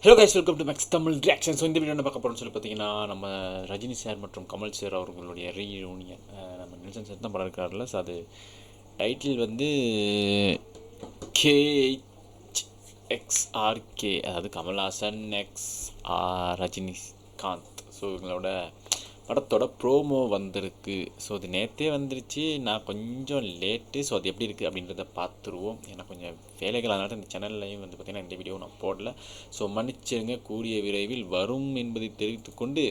Hello guys, welcome to Max Tamil reaction. So இந்த video என்ன பார்க்க போகிறோம்னு சொல்லி பார்த்தீங்கன்னா, நம்ம ரஜினி சார் மற்றும் கமல் சார் அவர்களுடைய ரீயூனியன். நம்ம நெல்சன் சார் தான் படம் இருக்காருல்ல. ஸோ அது டைட்டில் வந்து KHXRK, அதாவது கமல்ஹாசன் எக்ஸ் ரஜினிகாந்த். ஸோ இவங்களோட படத்தோட ப்ரோமோ வந்திருக்கு. ஸோ அது நேற்றே வந்துருச்சு, நான் கொஞ்சம் லேட்டு. ஸோ அது எப்படி இருக்குது அப்படின்றத பார்த்துருவோம். ஏன்னா கொஞ்சம் வேலைகள், அதனால இந்த சேனல்லையும் வந்து பார்த்திங்கன்னா இந்த வீடியோ நான் போடல. ஸோ மன்னிச்சிருங்க, கூடிய விரைவில் வரும் என்பதை தெரிவித்துக்கொண்டு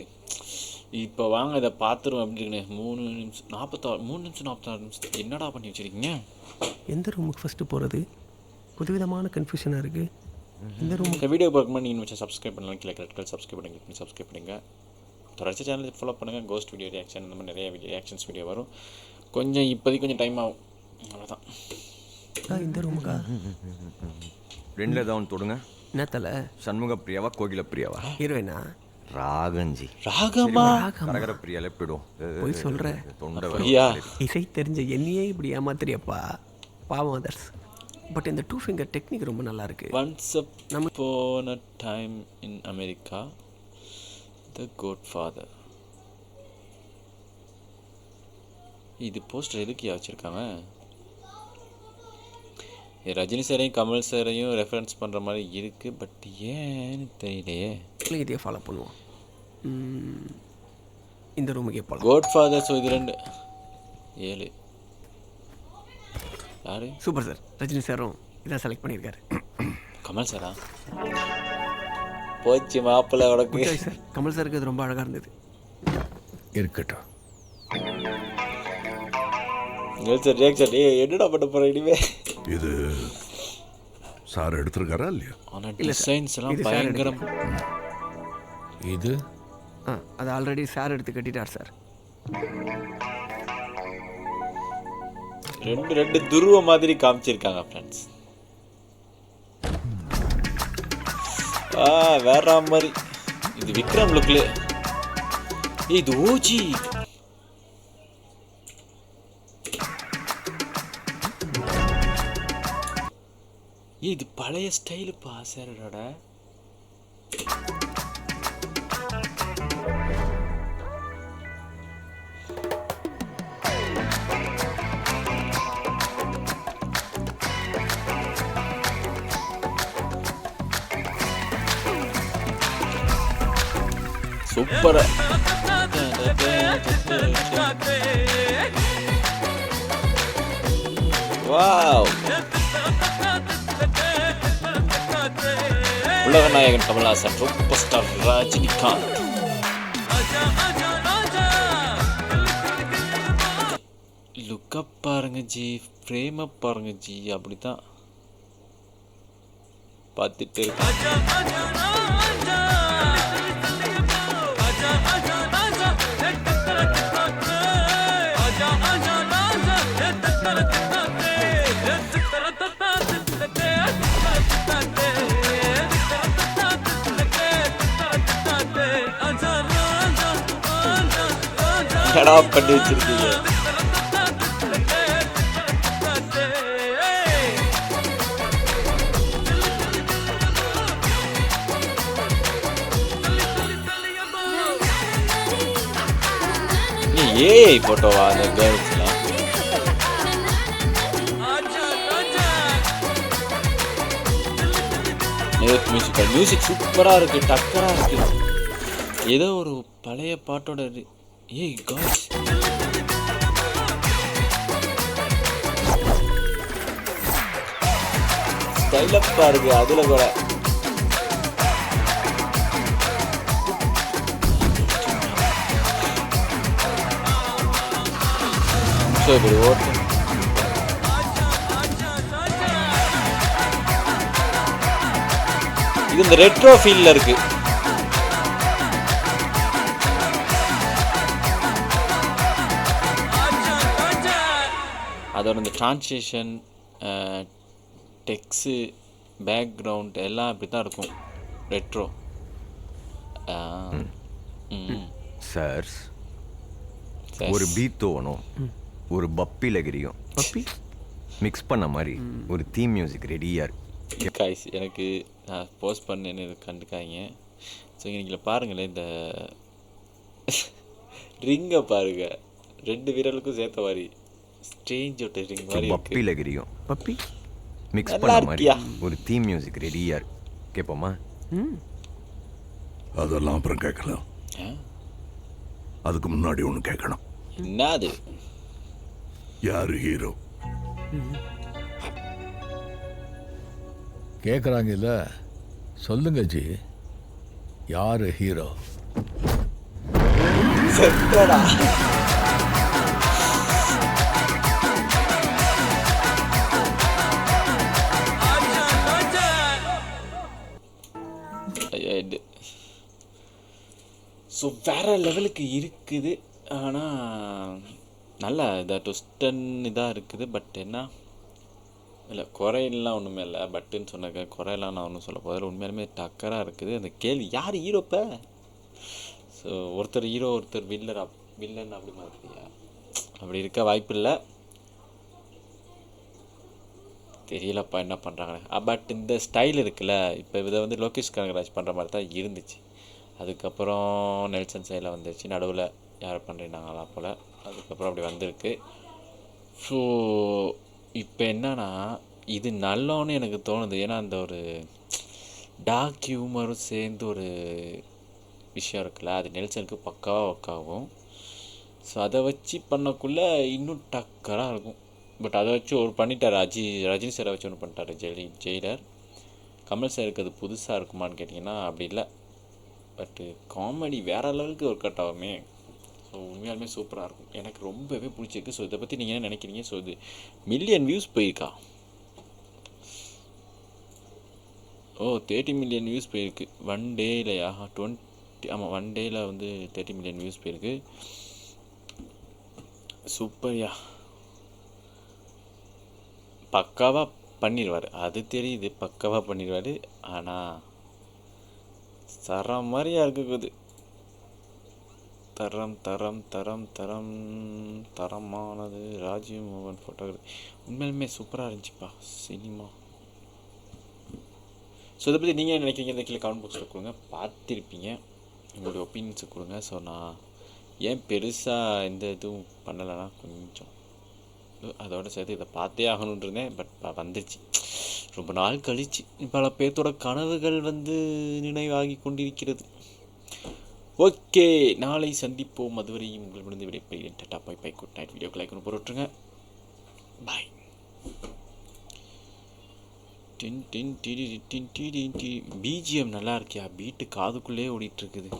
இப்போ வாங்க இதை பார்த்துருவோம். அப்படின்னு 3 நிமிஷம் 46 என்னடா பண்ணி வச்சுருக்கீங்க? எந்த ரூமுக்கு ஃபஸ்ட்டு போகிறது புதுவிதமான கன்ஃபியூஷனாக இருக்குது. இந்த ரூம் இந்த வீடியோ பார்க்கும்போது நீங்கள் வச்சு சப்ஸ்கிரைப் பண்ணலாம். கீழே ரெட் கலர் சப்ஸ்கிரைப் பண்ணி சப்ஸ்கிரைப் பண்ணுங்க. தொடர்ச்சி சேனல் ஃபாலோ பண்ணுங்கள். கோஸ்ட் வீடியோ ரியாக்ஷன், இந்த மாதிரி நிறைய ரியாக்ஷன்ஸ் வீடியோ வரும். கொஞ்சம் இப்போதைக்கு கொஞ்சம் டைம் ஆகும், அவ்வளோதான். இந்த ரூமுக்கா ரெண்டில் ஏதாவது தொடுங்க. என்ன தலை? சண்முக பிரியாவா கோகில பிரியாவா? ஹீரோயினா? ராகஞ்சி. ராகமா? கரகர பிரியாலே போயிடும். போய் சொல்கிற தொண்டை ஐயா, இசை தெரிஞ்ச என்னையே இப்படி ஏமாத்திரியப்பா, பாவம் அதர்ஸ். பட் இந்த 2 ஃபிங்கர் டெக்னிக் ரொம்ப நல்லா இருக்கு. Once upon a time in America, the Godfather. இது போஸ்டர் எதுக்கு வச்சுருக்காங்க? ரஜினி சாரையும் கமல் சாரையும் ரெஃபரன்ஸ் பண்ணுற மாதிரி இருக்குது. பட் ஏன்னு தெரியலையே. இதையே ஃபாலோ பண்ணுவோம். இந்த ரூமுக்கே போகலாம். கோட்ஃபாதர். ஸோ இது 2 7 யாரு? Super sir. ரஜினி சாரும் இதான் செலக்ட் பண்ணியிருக்காரு. கமல் சாரா? போச்சு மாப்பிள்ளை உனக்கு. சார் கமல் சாருக்கு அது ரொம்ப அழகாக இருந்தது. இருக்கட்டும். சார் ரியாக்ஷன் என்னடா பண்ண போகிற இனிமே? இது சார் எடுத்திருக்காரா இல்லையா? ஆனால் டிசைன்ஸ் எல்லாம் பயங்கரம். இது அது ஆல்ரெடி சார் எடுத்து கட்டிட்டார் சார். ரெண்டு துருவ மாதிரி காமிச்சிருக்காங்க ஃப்ரெண்ட்ஸ். வேற மாதிரி. இது விக்ரம் லுக்ல. இது ஓஜி. இது பழைய ஸ்டைலுப்பா சாரோட. சூப்பர். வாவ். உலக நாயகன் Kamal Haasan, super star Rajinikanth. Lookup பாருங்க ஜி, ஃப்ரேமை பாருங்க ஜி. அப்படித்தான் பார்த்துட்டு இருக்கேன். கடா பண்ணி வச்சிருக்கீங்க. ஏஐ போட்டோவா அந்த கேர்ள்ஸ்லாம்? மியூசிக் சூப்பராக இருக்கு, டக்கராக இருக்கு. ஏதோ ஒரு பழைய பாட்டோட. ஏய் காய்ஸ், ஸ்டைலப்பா இருக்கு. அதுல கூட இப்படி ஓட்டு. இது இந்த ரெட்ரோ ஃபீல்ல இருக்கு. அதோட இந்த ட்ரான்ஸ்லேஷன், டெக்ஸு, பேக்ரவுண்ட் எல்லாம் இப்படி தான் இருக்கும். ரெட்ரோ. சார் ஒரு பீத்தோனும் ஒரு பப்பி லகிரியும் பப்பி மிக்ஸ் பண்ண மாதிரி ஒரு தீம் மியூசிக் ரெடியாக இருக்கு. காய்ஸ் எனக்கு நான் போஸ்ட் பண்ணேன்னு இது கண்டுக்காதீங்க. ஸோ நீங்கள் பாருங்களேன், இந்த ரிங்கை பாருங்க, 2 விரலுக்கும் சேர்த்த மாதிரி ஸ்ட்ரேஞ்ச் ஒரு ரிங் மாதிரி இருக்கு. பப்பி லகிரியும் பப்பி மிக்ஸ் நல்லா பண்ண மாதிரி இருக்கியா? ஒரு தீம் மியூசிக் ரெடியா இருக்கு. கேட்போமா? அதெல்லாம் அப்புறம் கேட்கலாம். ஆ? அதுக்கு முன்னாடி ஒன்று கேட்கணும். என்னது? யாரு ஹீரோ? கேட்குறாங்கல்ல, சொல்லுங்க ஜி, யாரு ஹீரோ? செத்தடா. ஸோ வேறு லெவலுக்கு இருக்குது. ஆனால் நல்லா இதாக ட்விஸ்டன் இதாக இருக்குது. பட் என்ன இல்லை, குறையெல்லாம் ஒன்றுமே இல்லை. பட்டுன்னு சொன்னாக்க குறையெல்லாம் நான் ஒன்றும் சொல்ல போதில்லை. உண்மையாலுமே டக்கராக இருக்குது. அந்த கேள்வி யார் ஹீரோப்ப? ஸோ ஒருத்தர் ஹீரோ, ஒருத்தர் வில்லன் அப்படி மாதிரியா? அப்படி இருக்க வாய்ப்பு இல்லை. தெரியலப்பா என்ன பண்ணுறாங்கன்னு. பட் இந்த ஸ்டைல் இருக்குல்ல, இப்போ இதை வந்து லோகேஷ் கனகராஜ் பண்ணுற மாதிரி தான் இருந்துச்சு. அதுக்கப்புறம் நெல்சன் சைடில் வந்துருச்சு. நடுவில் யார் பண்ணுறீங்களாங்களா போல். அதுக்கப்புறம் அப்படி வந்திருக்கு. ஸோ இப்போ என்னன்னா இது நல்லோன்னு எனக்கு தோணுது. ஏன்னா அந்த ஒரு டார்க் ஹியூமரும் சேர்ந்து ஒரு விஷயம் இருக்குல்ல, அது நெல்சனுக்கு பக்காவாக ஒர்க் ஆகும். ஸோ அதை வச்சு பண்ணக்குள்ளே இன்னும் டக்கராக இருக்கும். பட் அதை வச்சு ஒரு பண்ணிட்டார் ரஜினி சாரை வச்சு ஒன்று பண்ணிட்டார் ஜெயிலர். கமல் சாருக்கு அது புதுசாக இருக்குமான்னு கேட்டிங்கன்னா அப்படி இல்லை. பட்டு காமெடி வேறு லெவலுக்கு ஒர்க் அவுட் ஆகுமே. ஸோ உண்மையாலுமே சூப்பராக இருக்கும். எனக்கு ரொம்பவே பிடிச்சிருக்கு. ஸோ இதை பற்றி நீங்கள் என்ன நினைக்கிறீங்க? ஸோ இது மில்லியன் வியூஸ் போயிருக்கா? ஓ 30 மில்லியன் வியூஸ் போயிருக்கு 1 டேலையா? 20 ஆமாம் 1 டேயில் வந்து 30 மில்லியன் வியூஸ் போயிருக்கு. சூப்பர்யா. பக்காவாக பண்ணிடுவார், அது தெரியுது. பக்காவாக பண்ணிடுவார். ஆனால் தரம் மாதிரியா இருக்குது. தரம் தரம் தரம் தரம் தரமானது. ராஜீவ் மோகன் ஃபோட்டோகிராஃபி உண்மையிலுமே சூப்பராக இருந்துச்சுப்பா சினிமா. ஸோ இதை பற்றி நீங்கள் என்ன நினைக்கிறீங்க? இந்த கீழே கமெண்ட் பாக்ஸில் கொடுங்க. பார்த்துருப்பீங்க, உங்களுடைய ஒப்பீனியன்ஸை கொடுங்க. ஸோ நான் ஏன் பெருசாக எந்த இதுவும் பண்ணலைன்னா கொஞ்சம் அதோட சேர்த்து இதை பார்த்தே ஆகணுன்னு இருந்தேன். பட் வந்துருச்சு ரொம்ப நாள் கழிச்சு. பல பேர்த்தோட கனவுகள் வந்து நினைவாகி கொண்டிருக்கிறது. ஓகே, நாளை சந்திப்போம். அதுவரையும் உங்கள் முடிந்து விடைபெறுகிறேன். Tata bye bye, good night. வீடியோக்கு லைக் ஒன்று போட்டுருங்க. பாய். பிஜிஎம் நல்லா இருக்கியா? பீட்டு காதுக்குள்ளே ஓடிட்டுருக்குது.